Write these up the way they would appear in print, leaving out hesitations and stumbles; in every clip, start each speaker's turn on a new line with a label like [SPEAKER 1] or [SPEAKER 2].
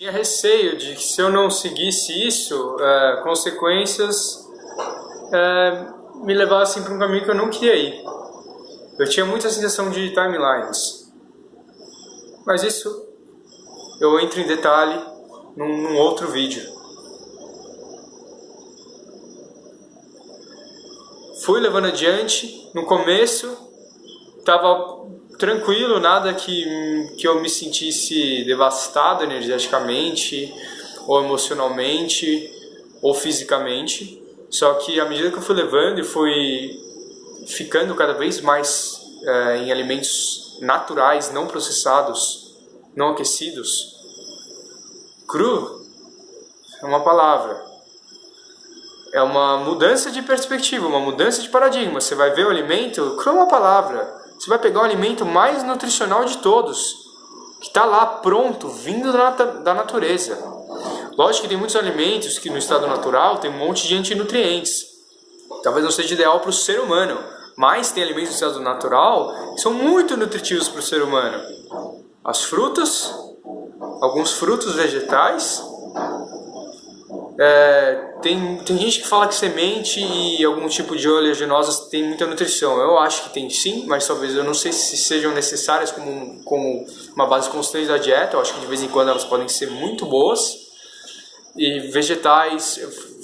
[SPEAKER 1] Tinha receio de que se eu não seguisse isso, consequências me levassem para um caminho que eu não queria ir. Eu tinha muita sensação de timelines. Mas isso eu entro em detalhe num outro vídeo. Fui levando adiante. No começo estava tranquilo, nada que eu me sentisse devastado energeticamente, ou emocionalmente, ou fisicamente. Só que à medida que eu fui levando e fui ficando cada vez mais em alimentos naturais, não processados, não aquecidos, cru é uma palavra. É uma mudança de perspectiva, uma mudança de paradigma. Você vai ver o alimento, cru é uma palavra. Você vai pegar o alimento mais nutricional de todos, que está lá pronto, vindo da natureza. Lógico que tem muitos alimentos que no estado natural tem um monte de antinutrientes. Talvez não seja ideal para o ser humano, mas tem alimentos no estado natural que são muito nutritivos para o ser humano. As frutas, alguns frutos vegetais. Tem gente que fala que semente e algum tipo de oleaginosas tem muita nutrição. Eu acho que tem sim, mas talvez eu não sei se sejam necessárias como uma base constante da dieta. Eu acho que de vez em quando elas podem ser muito boas. E vegetais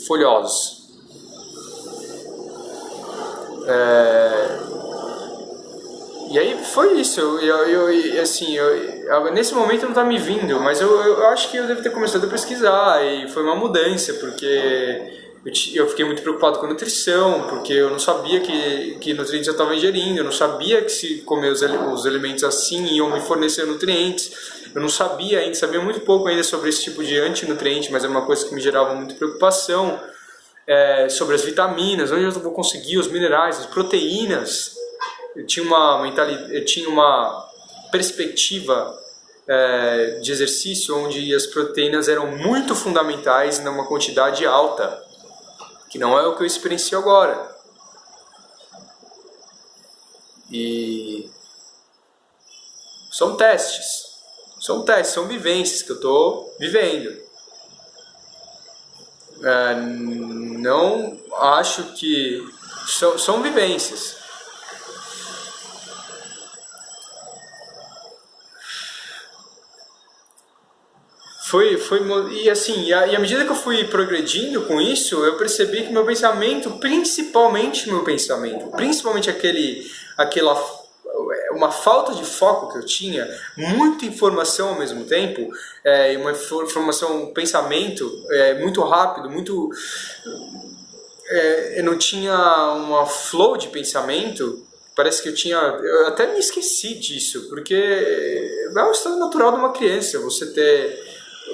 [SPEAKER 1] folhosos. E aí foi isso. Nesse momento não está me vindo, mas eu acho que eu devo ter começado a pesquisar e foi uma mudança, porque eu fiquei muito preocupado com a nutrição, porque eu não sabia que nutrientes eu estava ingerindo, eu não sabia que se comer os alimentos assim iam me fornecer nutrientes, eu não sabia ainda, sabia muito pouco ainda sobre esse tipo de antinutriente, mas é uma coisa que me gerava muita preocupação, sobre as vitaminas, onde eu vou conseguir os minerais, as proteínas. Eu tinha uma perspectiva de exercício onde as proteínas eram muito fundamentais numa quantidade alta, que não é o que eu experiencio agora. E são testes, são vivências que eu estou vivendo. Não acho que são vivências. E à medida que eu fui progredindo com isso, eu percebi que principalmente uma falta de foco que eu tinha, muita informação ao mesmo tempo, uma informação, um pensamento muito rápido, eu não tinha uma flow de pensamento. Parece que eu até me esqueci disso, porque é o estado natural de uma criança, você ter...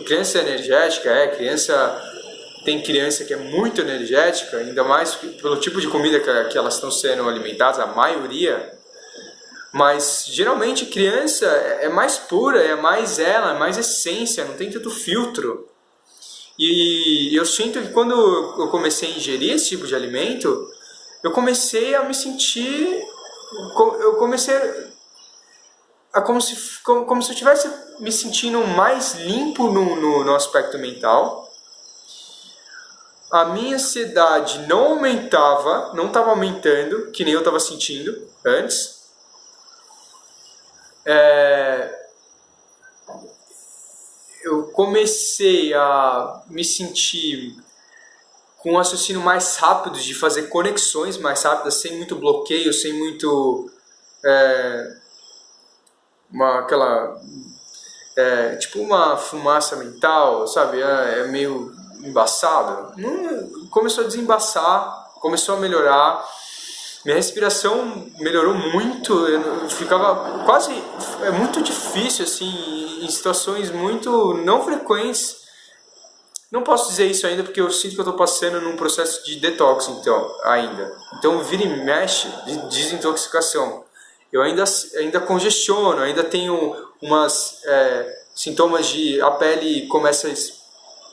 [SPEAKER 1] Criança energética, tem criança que é muito energética, ainda mais pelo tipo de comida que elas estão sendo alimentadas, a maioria. Mas geralmente criança é mais pura, é mais essência, não tem tanto filtro. E eu sinto que quando eu comecei a ingerir esse tipo de alimento, eu comecei a me sentir... como se eu estivesse me sentindo mais limpo no aspecto mental. A minha ansiedade não aumentava, não estava aumentando, que nem eu estava sentindo antes. Eu comecei a me sentir com um raciocínio mais rápido, de fazer conexões mais rápidas, sem muito bloqueio, sem muito... tipo uma fumaça mental, sabe? É meio embaçado. Começou a desembaçar, começou a melhorar. Minha respiração melhorou muito. Eu ficava quase... É muito difícil, assim, em situações muito não frequentes. Não posso dizer isso ainda porque eu sinto que eu estou passando num processo de detox, ainda. Então, vira e mexe de desintoxicação. Eu ainda congestiono, ainda tenho umas sintomas de... A pele começa a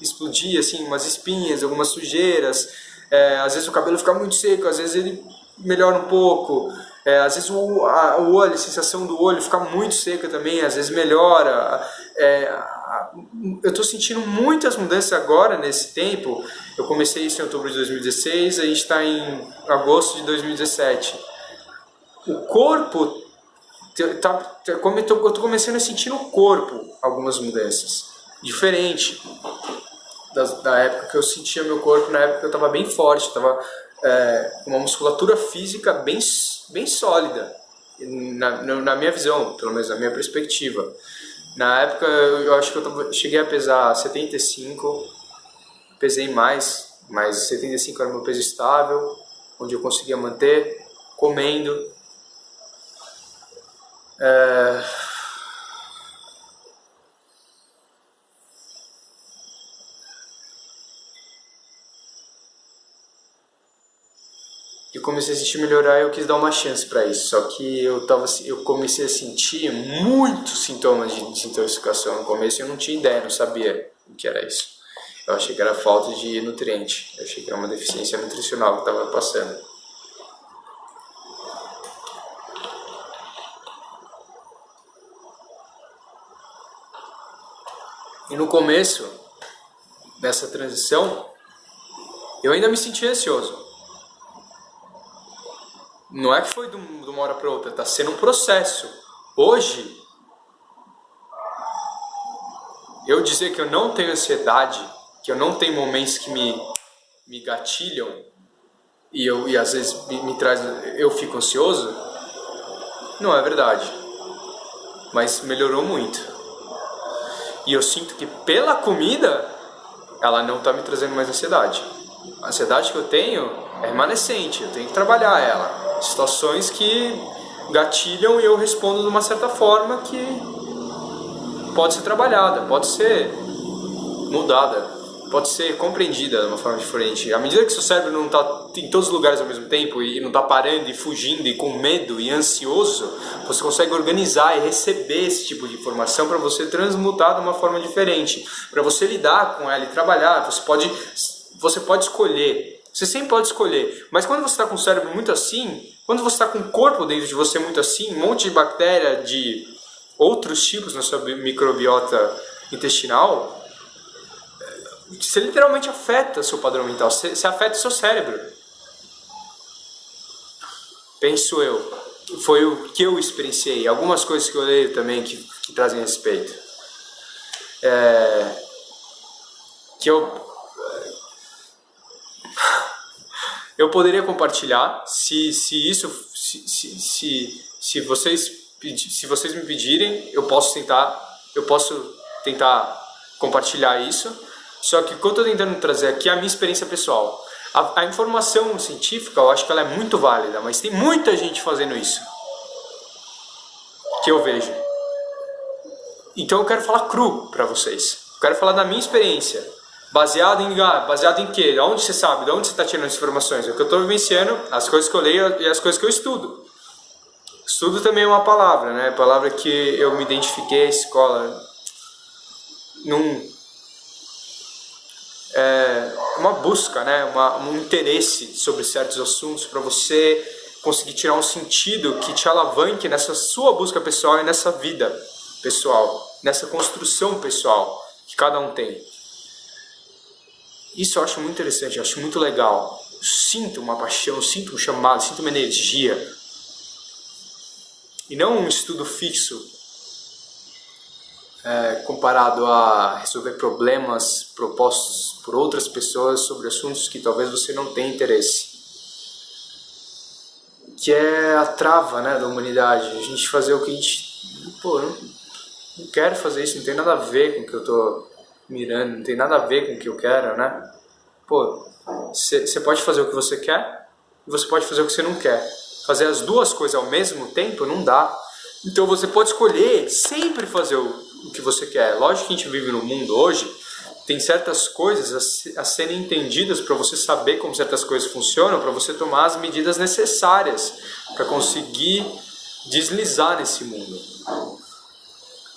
[SPEAKER 1] explodir, assim, umas espinhas, algumas sujeiras. Às vezes o cabelo fica muito seco, às vezes ele melhora um pouco. Às vezes o olho, a sensação do olho fica muito seca também, às vezes melhora. eu estou sentindo muitas mudanças agora nesse tempo. Eu comecei isso em outubro de 2016, a gente está em agosto de 2017. O corpo, eu estou começando a sentir no corpo algumas mudanças. Diferente da época que eu sentia meu corpo, na época que eu estava bem forte, estava com uma musculatura física bem sólida, na minha visão, pelo menos na minha perspectiva. Na época eu acho que cheguei a pesar 75, pesei mais, mas 75 era o meu peso estável, onde eu conseguia manter, comendo. Eu comecei a sentir melhorar e eu quis dar uma chance para isso. Só que eu comecei a sentir muitos sintomas de desintoxicação no começo e eu não tinha ideia, não sabia o que era isso. Eu achei que era falta de nutriente, eu achei que era uma deficiência nutricional que estava passando. E no começo dessa transição, eu ainda me sentia ansioso. Não é que foi de uma hora para outra, está sendo um processo. Hoje, eu dizer que eu não tenho ansiedade, que eu não tenho momentos que me gatilham e às vezes me traz, eu fico ansioso, não é verdade. Mas melhorou muito. E eu sinto que pela comida, ela não está me trazendo mais ansiedade. A ansiedade que eu tenho é remanescente, eu tenho que trabalhar ela. Situações que gatilham e eu respondo de uma certa forma que pode ser trabalhada, pode ser mudada, pode ser compreendida de uma forma diferente. À medida que seu cérebro não está em todos os lugares ao mesmo tempo e não está parando e fugindo e com medo e ansioso, você consegue organizar e receber esse tipo de informação para você transmutar de uma forma diferente, para você lidar com ela e trabalhar. Você pode escolher. Você sempre pode escolher, mas quando você está com o cérebro muito assim, quando você está com o corpo dentro de você muito assim, um monte de bactéria de outros tipos na sua microbiota intestinal, você literalmente afeta seu padrão mental, você afeta o seu cérebro. Penso eu, foi o que eu experienciei, algumas coisas que eu leio também que trazem respeito. Que eu poderia compartilhar se vocês me pedirem, eu posso tentar compartilhar isso. Só que o que eu estou tentando trazer aqui é a minha experiência pessoal. A informação científica, eu acho que ela é muito válida, mas tem muita gente fazendo isso que eu vejo. Então eu quero falar cru para vocês. Eu quero falar da minha experiência. Baseado em quê? De onde você sabe? De onde você está tirando as informações? É o que eu estou vivenciando, as coisas que eu leio e as coisas que eu estudo. Estudo também é uma palavra, né? Palavra que eu me identifiquei à escola. Uma busca, né? Um interesse sobre certos assuntos para você conseguir tirar um sentido que te alavanque nessa sua busca pessoal e nessa vida pessoal, nessa construção pessoal que cada um tem. Isso eu acho muito interessante, eu acho muito legal. Eu sinto uma paixão, eu sinto um chamado, eu sinto uma energia. E não um estudo fixo comparado a resolver problemas propostos por outras pessoas sobre assuntos que talvez você não tenha interesse. Que é a trava, né, da humanidade. A gente fazer o que a gente... não quero fazer isso, não tem nada a ver com o que eu tô mirando, não tem nada a ver com o que eu quero, né? Você pode fazer o que você quer e você pode fazer o que você não quer. Fazer as duas coisas ao mesmo tempo não dá. Então você pode escolher sempre fazer o que você quer. Lógico que a gente vive no mundo hoje, tem certas coisas a serem entendidas para você saber como certas coisas funcionam, para você tomar as medidas necessárias para conseguir deslizar nesse mundo.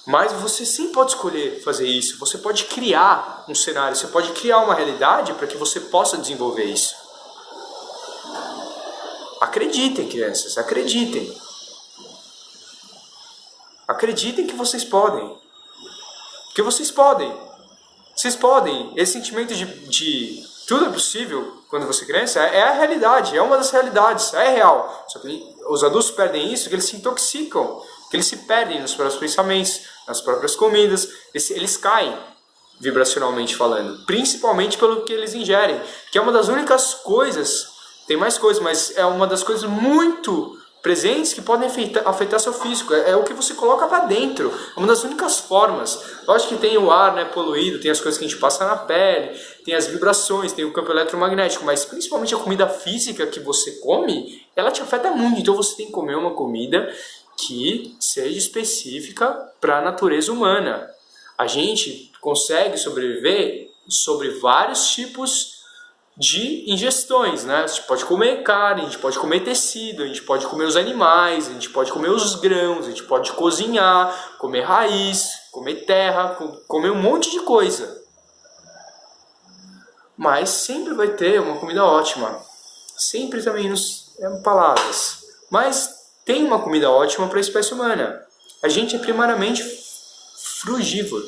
[SPEAKER 1] Mas você sim pode escolher fazer isso, você pode criar um cenário, você pode criar uma realidade para que você possa desenvolver isso. Acreditem, crianças, acreditem. Acreditem que vocês podem. Porque vocês podem. Vocês podem. Esse sentimento de tudo é possível quando você é criança é a realidade, é uma das realidades, é real. Só que os adultos perdem isso, que eles se intoxicam, que eles se perdem nos próprios pensamentos, nas próprias comidas, eles caem vibracionalmente falando, principalmente pelo que eles ingerem, que é uma das únicas coisas, tem mais coisas, mas é uma das coisas muito presentes que podem afetar seu físico, é o que você coloca para dentro, é uma das únicas formas. Lógico que tem o ar, né, poluído, tem as coisas que a gente passa na pele, tem as vibrações, tem o campo eletromagnético, mas principalmente a comida física que você come, ela te afeta muito, então você tem que comer uma comida que seja específica para a natureza humana. A gente consegue sobreviver sobre vários tipos de ingestões, né? A gente pode comer carne, a gente pode comer tecido, a gente pode comer os animais, a gente pode comer os grãos, a gente pode cozinhar, comer raiz, comer terra, comer um monte de coisa. Mas sempre vai ter uma comida ótima. Sempre também nos palavras. Mas tem uma comida ótima para a espécie humana. A gente é primariamente frugívoro.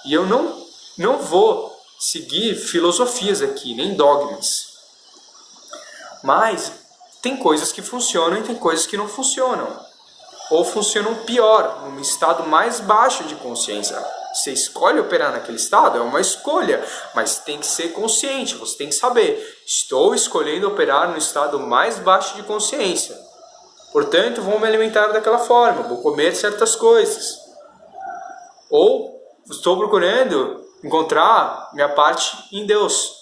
[SPEAKER 1] E eu não vou seguir filosofias aqui, nem dogmas. Mas tem coisas que funcionam e tem coisas que não funcionam. Ou funcionam pior, num estado mais baixo de consciência. Você escolhe operar naquele estado, é uma escolha, mas tem que ser consciente, você tem que saber. Estou escolhendo operar no estado mais baixo de consciência. Portanto, vou me alimentar daquela forma, vou comer certas coisas. Ou estou procurando encontrar minha parte em Deus.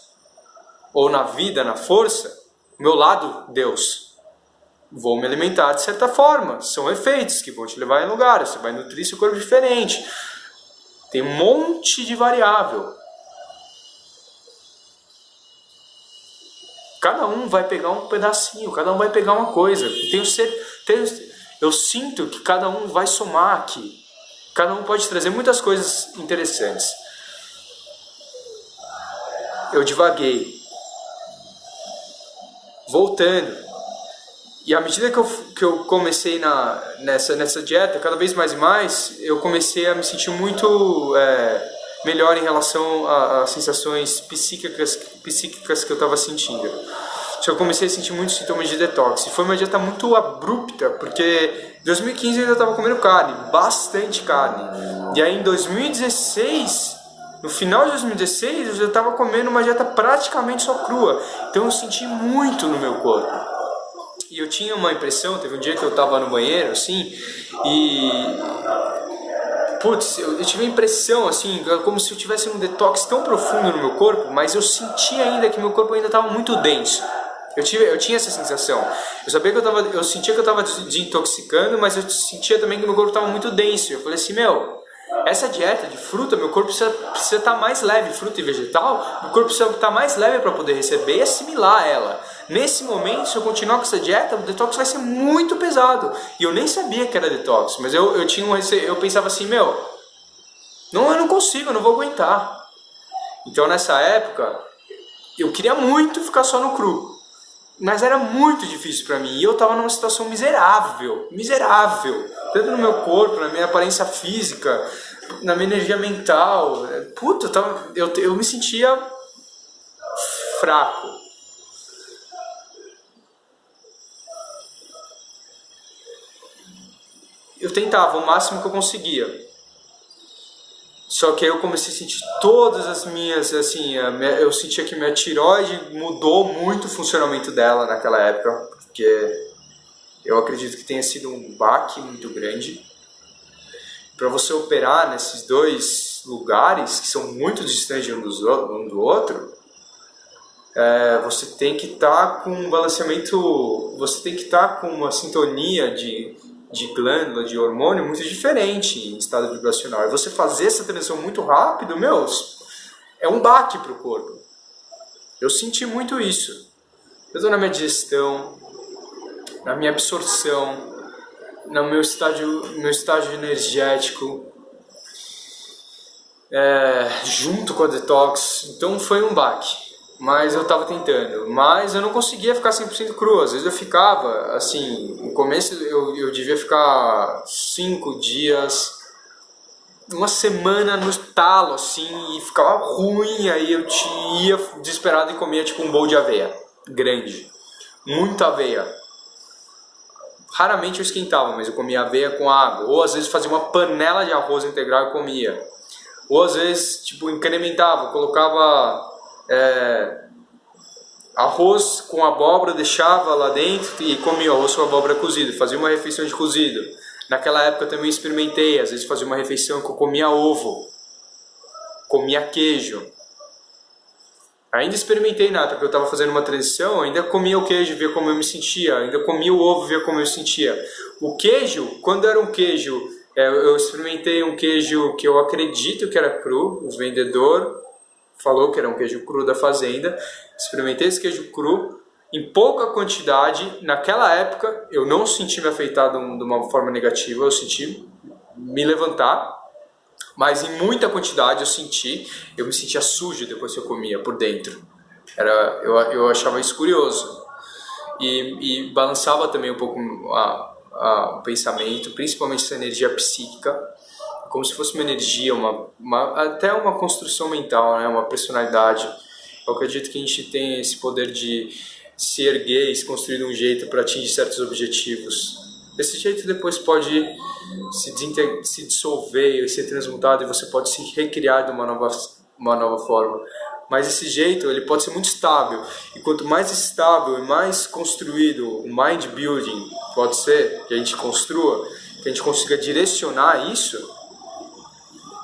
[SPEAKER 1] Ou na vida, na força, meu lado Deus. Vou me alimentar de certa forma. São efeitos que vão te levar em lugares. Você vai nutrir seu corpo diferente. Tem um monte de variável. Cada um vai pegar um pedacinho, cada um vai pegar uma coisa. Eu sinto que cada um vai somar aqui. Cada um pode trazer muitas coisas interessantes. Eu divaguei. Voltando. E à medida que eu comecei nessa dieta, cada vez mais e mais, eu comecei a me sentir muito melhor em relação às sensações psíquicas que eu estava sentindo. Só que eu comecei a sentir muitos sintomas de detox. E foi uma dieta muito abrupta, porque em 2015 eu ainda estava comendo carne, bastante carne. E aí em 2016, no final de 2016, eu já estava comendo uma dieta praticamente só crua. Então eu senti muito no meu corpo. E eu tinha uma impressão, teve um dia que eu estava no banheiro, assim, e... Putz, eu tive a impressão, assim, como se eu tivesse um detox tão profundo no meu corpo, mas eu sentia ainda que meu corpo ainda estava muito denso. Eu tinha essa sensação. Eu sabia que eu sentia que eu estava desintoxicando, mas eu sentia também que meu corpo estava muito denso. Eu falei assim, essa dieta de fruta, meu corpo precisa estar mais leve, fruta e vegetal, meu corpo precisa estar mais leve para poder receber e assimilar ela. Nesse momento, se eu continuar com essa dieta, o detox vai ser muito pesado. E eu nem sabia que era detox, mas eu pensava assim, eu não consigo, eu não vou aguentar. Então nessa época, eu queria muito ficar só no cru. Mas era muito difícil pra mim. E eu estava numa situação miserável. Tanto no meu corpo, na minha aparência física, na minha energia mental. Puta, eu me sentia fraco. Eu tentava o máximo que eu conseguia. Só que aí eu comecei a sentir todas as minhas, assim, eu sentia que minha tireoide mudou muito o funcionamento dela naquela época, porque eu acredito que tenha sido um baque muito grande. Para você operar nesses dois lugares, que são muito distantes um do outro, você tem que estar com um balanceamento, você tem que estar com uma sintonia de glândula, de hormônio muito diferente em estado vibracional. E você fazer essa transição muito rápido, é um baque para o corpo. Eu senti muito isso. Eu estou na minha digestão, na minha absorção, no meu estágio energético, junto com a detox. Então foi um baque. Mas eu estava tentando, mas eu não conseguia ficar 100% cru. Às vezes eu ficava, assim, no começo eu devia ficar 5 dias uma semana no talo, assim, e ficava ruim, aí eu ia desesperado e comia tipo um bowl de aveia, grande, muita aveia. Raramente eu esquentava, mas eu comia aveia com água, ou às vezes fazia uma panela de arroz integral e comia. Ou às vezes, tipo, incrementava, colocava arroz com abóbora, deixava lá dentro e comia arroz com abóbora cozido, fazia uma refeição de cozido. Naquela época eu também experimentei, às vezes fazia uma refeição que eu comia ovo, comia queijo. Ainda experimentei nada, porque eu estava fazendo uma transição, ainda comia o queijo, via como eu me sentia, ainda comia o ovo, via como eu me sentia. O queijo, quando era um queijo, eu experimentei um queijo que eu acredito que era cru, o vendedor falou que era um queijo cru da fazenda, experimentei esse queijo cru, em pouca quantidade, naquela época eu não senti me afetado de uma forma negativa, eu senti me levantar, mas em muita quantidade eu me sentia sujo depois que eu comia por dentro. Eu achava isso curioso. E balançava também um pouco o pensamento, principalmente essa energia psíquica, como se fosse uma energia, até uma construção mental, né? Uma personalidade. Eu acredito que a gente tem esse poder de se erguer e se construir de um jeito para atingir certos objetivos. Desse jeito depois pode se dissolver e ser transmutado e você pode se recriar de uma nova forma. Mas esse jeito ele pode ser muito estável, e quanto mais estável e mais construído o mind building pode ser, que a gente construa, que a gente consiga direcionar isso,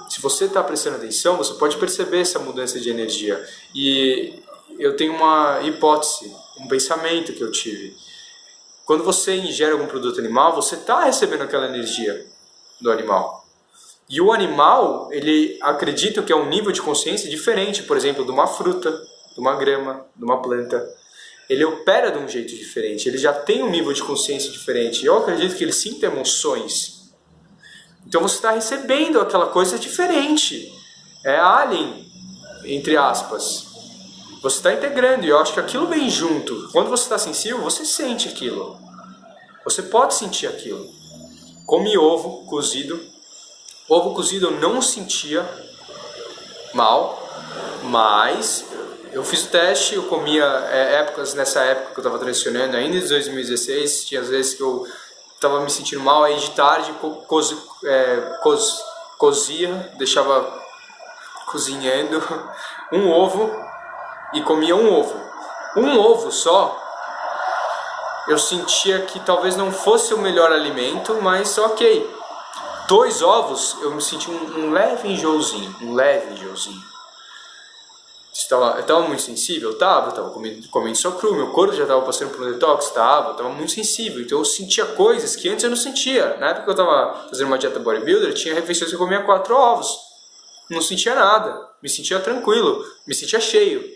[SPEAKER 1] se você está prestando atenção, você pode perceber essa mudança de energia. E eu tenho uma hipótese, um pensamento que eu tive. Quando você ingere algum produto animal, você está recebendo aquela energia do animal. E o animal, ele acredita que é um nível de consciência diferente, por exemplo, de uma fruta, de uma grama, de uma planta. Ele opera de um jeito diferente, ele já tem um nível de consciência diferente. Eu acredito que ele sinta emoções. Então você está recebendo aquela coisa diferente. É alien, entre aspas. Você está integrando, e eu acho que aquilo vem junto. Quando você está sensível, você sente aquilo. Você pode sentir aquilo. Comi ovo cozido. Ovo cozido eu não sentia mal, mas eu fiz o teste, eu comia nessa época que eu estava transicionando, ainda em 2016, tinha às vezes que eu estava me sentindo mal, aí de tarde cozia, deixava cozinhando um ovo e comia um ovo. Um ovo só, eu sentia que talvez não fosse o melhor alimento, mas ok. 2 ovos, eu me senti um leve enjoozinho, Eu estava muito sensível? Estava comendo só cru, meu corpo já estava passando por um detox? Estava muito sensível, então eu sentia coisas que antes eu não sentia. Na época que eu estava fazendo uma dieta bodybuilder, tinha refeições que eu comia 4 ovos, não sentia nada, me sentia tranquilo, me sentia cheio.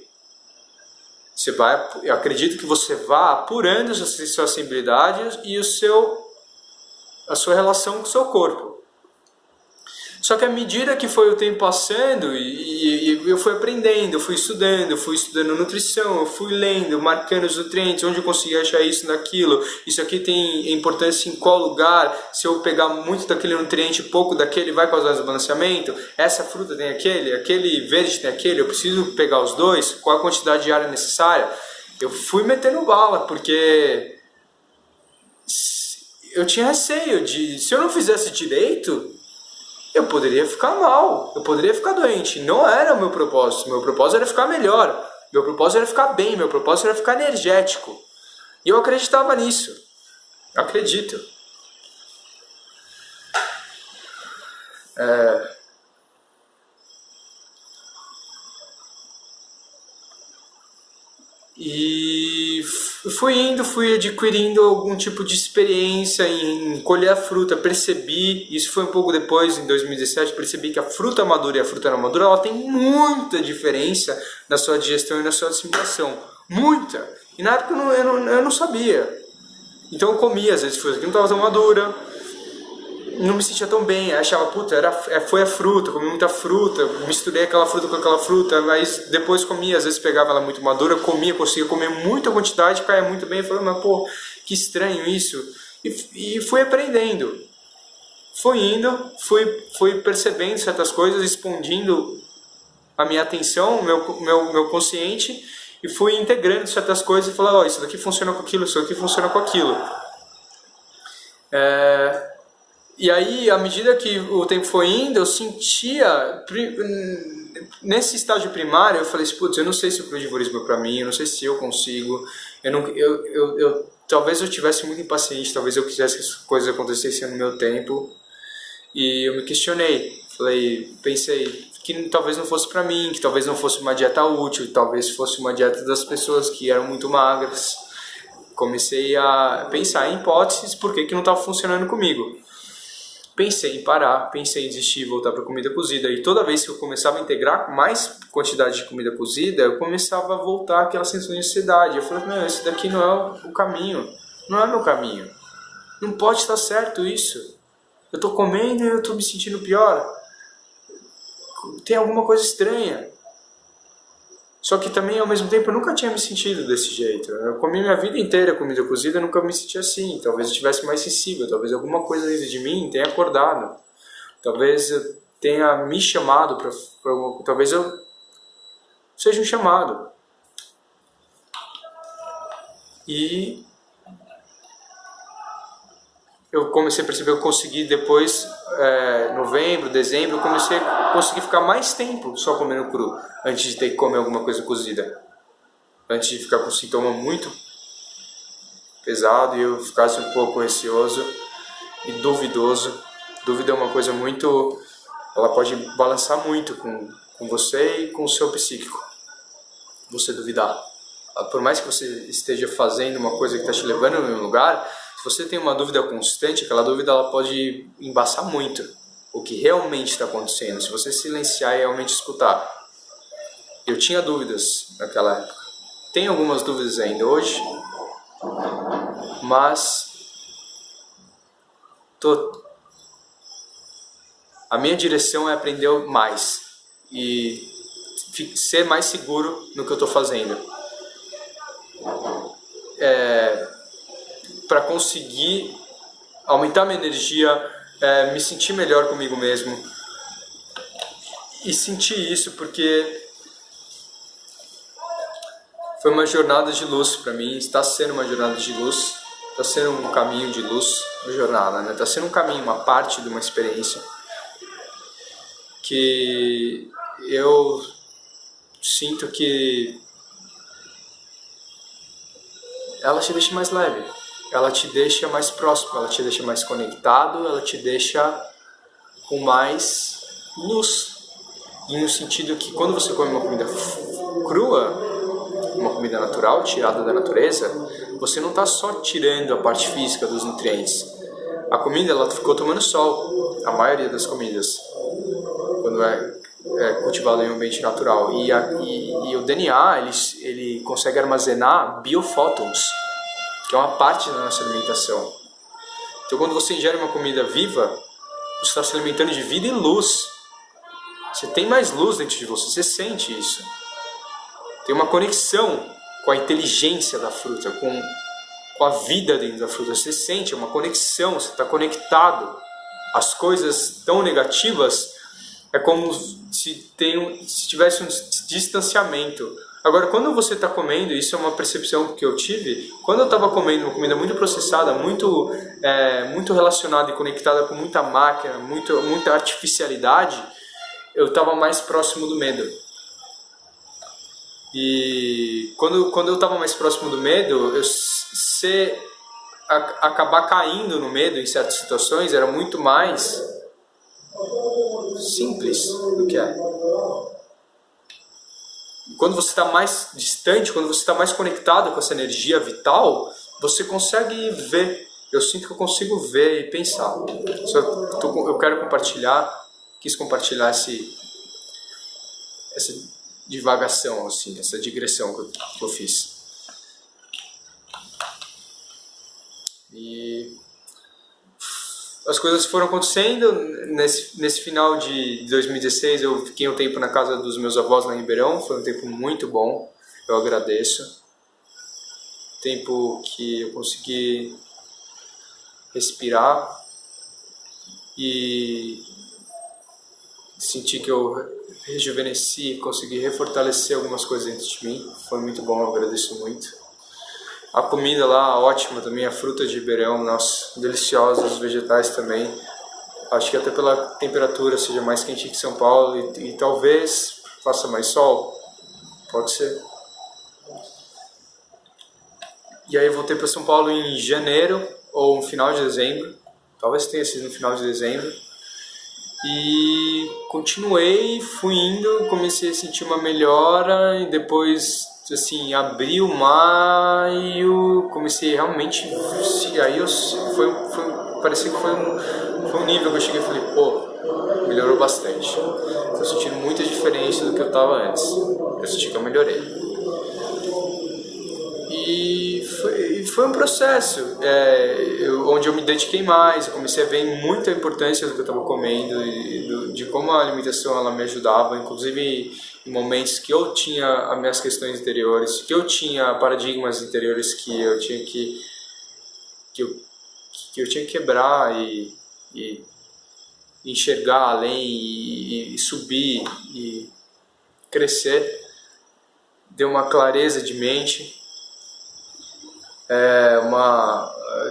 [SPEAKER 1] Eu acredito que você vá apurando as suas sensibilidades e a sua relação com o seu corpo. Só que à medida que foi o tempo passando e eu fui aprendendo, eu fui estudando nutrição, eu fui lendo, marcando os nutrientes, onde eu conseguia achar isso naquilo, isso aqui tem importância em qual lugar, se eu pegar muito daquele nutriente e pouco daquele vai causar desbalanceamento, essa fruta tem aquele verde tem aquele, eu preciso pegar os dois, qual a quantidade diária necessária. Eu fui metendo bala, porque eu tinha receio de, se eu não fizesse direito, eu poderia ficar mal, eu poderia ficar doente. Não era o meu propósito. Meu propósito era ficar melhor. Meu propósito era ficar bem. Meu propósito era ficar energético. E eu acreditava nisso. Eu acredito. E fui adquirindo algum tipo de experiência em colher a fruta, percebi, isso foi um pouco depois, em 2017, percebi que a fruta madura e a fruta não madura, ela tem muita diferença na sua digestão e na sua assimilação, muita, e na época eu não sabia, então eu comia, às vezes fruta que não estava tão madura, não me sentia tão bem, achava, puta, foi a fruta, comi muita fruta, misturei aquela fruta com aquela fruta, mas depois comia, às vezes pegava ela muito madura, conseguia comer muita quantidade, caia muito bem, eu falei, mas pô, que estranho isso, e fui aprendendo. fui indo, fui percebendo certas coisas, expandindo a minha atenção, meu consciente, e fui integrando certas coisas e falando, isso daqui funciona com aquilo, isso daqui funciona com aquilo. E aí, à medida que o tempo foi indo, eu sentia, nesse estágio primário, eu falei, putz, eu não sei se o crudivorismo é pra mim, eu não sei se eu consigo, talvez eu tivesse muito impaciente, talvez eu quisesse que as coisas acontecessem no meu tempo, e eu me questionei, pensei que talvez não fosse pra mim, que talvez não fosse uma dieta útil, talvez fosse uma dieta das pessoas que eram muito magras. Comecei a pensar em hipóteses, por que não estava funcionando comigo. Pensei em parar, pensei em desistir e voltar para comida cozida. E toda vez que eu começava a integrar mais quantidade de comida cozida, eu começava a voltar aquela sensação de ansiedade. Eu falei, não, esse daqui não é o caminho, não é meu caminho. Não pode estar certo isso. Eu estou comendo e eu estou me sentindo pior. Tem alguma coisa estranha. Só que também, ao mesmo tempo, eu nunca tinha me sentido desse jeito. Eu comi minha vida inteira comida cozida e nunca me senti assim. Talvez eu estivesse mais sensível, talvez alguma coisa dentro de mim tenha acordado. Talvez eu tenha me chamado para talvez eu seja um chamado. E eu comecei a perceber que eu consegui depois, novembro, dezembro, eu comecei a conseguir ficar mais tempo só comendo cru, antes de ter que comer alguma coisa cozida. Antes de ficar com um sintoma muito pesado e eu ficasse um pouco receoso e duvidoso. Dúvida é uma coisa muito... ela pode balançar muito com você e com o seu psíquico. Você duvidar. Por mais que você esteja fazendo uma coisa que está te levando em um lugar, se você tem uma dúvida constante, aquela dúvida ela pode embaçar muito o que realmente está acontecendo. Se você silenciar e realmente escutar. Eu tinha dúvidas naquela época. Tenho algumas dúvidas ainda hoje, mas a minha direção é aprender mais e ser mais seguro no que eu estou fazendo. Para conseguir aumentar minha energia, me sentir melhor comigo mesmo. E sentir isso porque foi uma jornada de luz para mim, está sendo uma jornada de luz, está sendo um caminho de luz, uma jornada, né? Está sendo um caminho, uma parte de uma experiência que eu sinto que ela te deixa mais leve, ela te deixa mais próximo, ela te deixa mais conectado, ela te deixa com mais luz. E no sentido que quando você come uma comida crua, uma comida natural, tirada da natureza, você não está só tirando a parte física dos nutrientes. A comida ela ficou tomando sol, a maioria das comidas, quando é cultivado em um ambiente natural. E o DNA ele consegue armazenar biofótons, que é uma parte da nossa alimentação. Então quando você ingere uma comida viva, você está se alimentando de vida e luz. Você tem mais luz dentro de você, você sente isso. Tem uma conexão com a inteligência da fruta, com a vida dentro da fruta. Você sente uma conexão, você está conectado. As coisas tão negativas é como se tivesse um distanciamento. Agora, quando você está comendo, isso é uma percepção que eu tive, quando eu estava comendo uma comida muito processada, muito relacionada e conectada com muita máquina, muita artificialidade, eu estava mais próximo do medo. E quando eu estava mais próximo do medo, acabar caindo no medo em certas situações era muito mais simples do que é. Quando você está mais distante, quando você está mais conectado com essa energia vital, você consegue ver. Eu sinto que eu consigo ver e pensar. Eu quero quis compartilhar essa divagação, assim, essa digressão que eu fiz. E as coisas foram acontecendo. Nesse final de 2016 eu fiquei um tempo na casa dos meus avós lá em Ribeirão. Foi um tempo muito bom, eu agradeço. Tempo que eu consegui respirar, e senti que eu rejuvenesci, consegui refortalecer algumas coisas dentro de mim. Foi muito bom, eu agradeço muito. A comida lá, ótima também, a fruta de Ribeirão, nossa, deliciosa, os vegetais também. Acho que até pela temperatura seja mais quente que São Paulo e talvez faça mais sol, pode ser. E aí eu voltei para São Paulo em janeiro ou no final de dezembro, talvez tenha sido no final de dezembro. E continuei, fui indo, comecei a sentir uma melhora e depois, assim, abril, maio, comecei realmente, aí parecia que foi um nível que eu cheguei e falei, pô, melhorou bastante. Tô sentindo muita diferença do que eu tava antes, eu senti que eu melhorei. E foi um processo onde eu me dediquei mais, eu comecei a ver muita importância do que eu estava comendo e de como a alimentação ela me ajudava, inclusive em momentos que eu tinha as minhas questões interiores, que eu tinha paradigmas interiores que eu tinha que eu tinha que quebrar e enxergar além e subir e crescer, deu uma clareza de mente.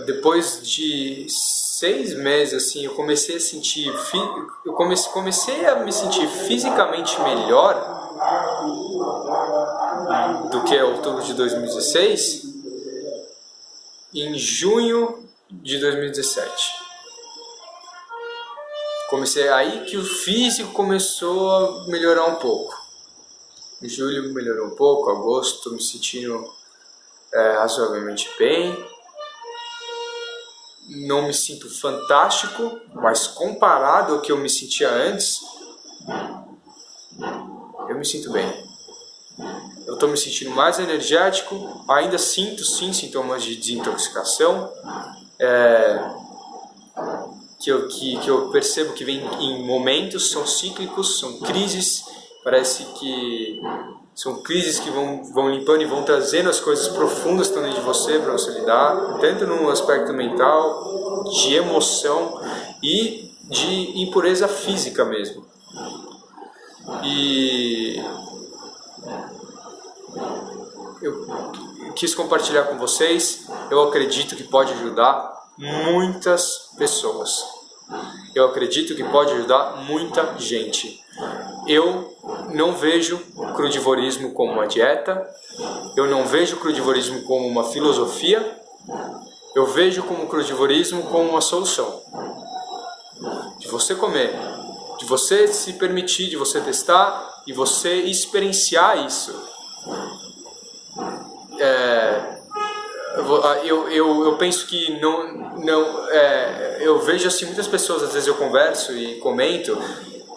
[SPEAKER 1] Depois de 6 meses assim, eu comecei a sentir comecei a me sentir fisicamente melhor do que outubro de 2016 em junho de 2017. Comecei aí que o físico começou a melhorar um pouco. Em julho melhorou um pouco, agosto estou me sentindo razoavelmente bem. Não me sinto fantástico, mas comparado ao que eu me sentia antes, eu me sinto bem. Eu estou me sentindo mais energético, ainda sinto sim sintomas de desintoxicação, que eu percebo que vem em momentos, são cíclicos, são crises, parece que são crises que vão limpando e vão trazendo as coisas profundas também de você para você lidar, tanto no aspecto mental, de emoção e de impureza física mesmo. E eu quis compartilhar com vocês, eu acredito que pode ajudar muitas pessoas. Eu acredito que pode ajudar muita gente. Eu não vejo crudivorismo como uma dieta, eu não vejo crudivorismo como uma filosofia, eu vejo como crudivorismo como uma solução. De você comer, de você se permitir, de você testar e você experienciar isso. Eu penso que eu vejo assim muitas pessoas, às vezes eu converso e comento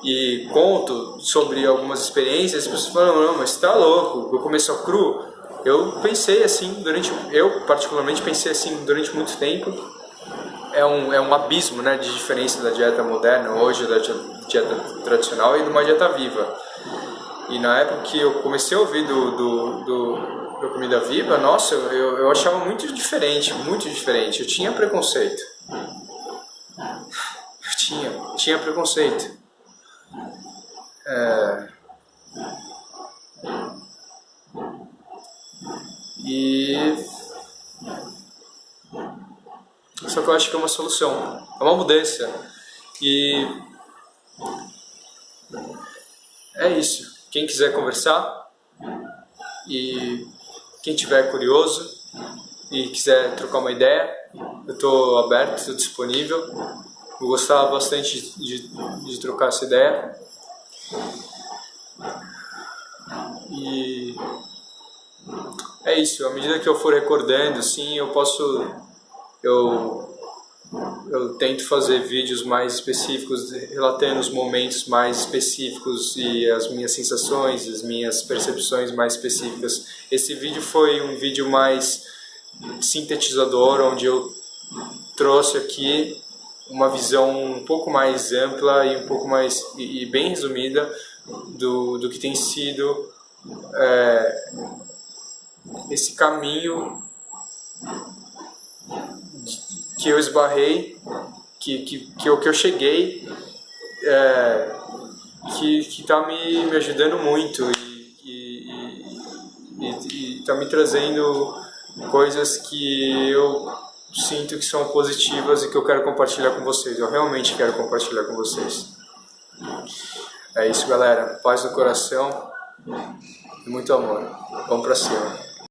[SPEAKER 1] e conto sobre algumas experiências, as pessoas falam, não, mas você tá louco, eu comecei só cru. Eu pensei assim, eu particularmente pensei assim durante muito tempo. É um abismo, né, de diferença da dieta moderna hoje, da dieta tradicional e de uma dieta viva. E na época que eu comecei a ouvir do Comida Viva, nossa, eu achava muito diferente, muito diferente. Eu tinha preconceito. Eu tinha preconceito. Só que eu acho que é uma solução, é uma mudança. E é isso. Quem quiser conversar e quem tiver curioso e quiser trocar uma ideia, eu estou aberto, estou disponível. Eu gostava bastante de trocar essa ideia. E é isso. À medida que eu for recordando, assim, eu tento fazer vídeos mais específicos, relatando os momentos mais específicos e as minhas sensações, as minhas percepções mais específicas. Esse vídeo foi um vídeo mais sintetizador, onde eu trouxe aqui uma visão um pouco mais ampla e um pouco mais e bem resumida do que tem sido esse caminho que eu esbarrei, que eu cheguei, que tá me ajudando muito e tá me trazendo coisas que eu sinto que são positivas e que eu quero compartilhar com vocês. Eu realmente quero compartilhar com vocês. É isso, galera. Paz no coração e muito amor. Vamos pra cima.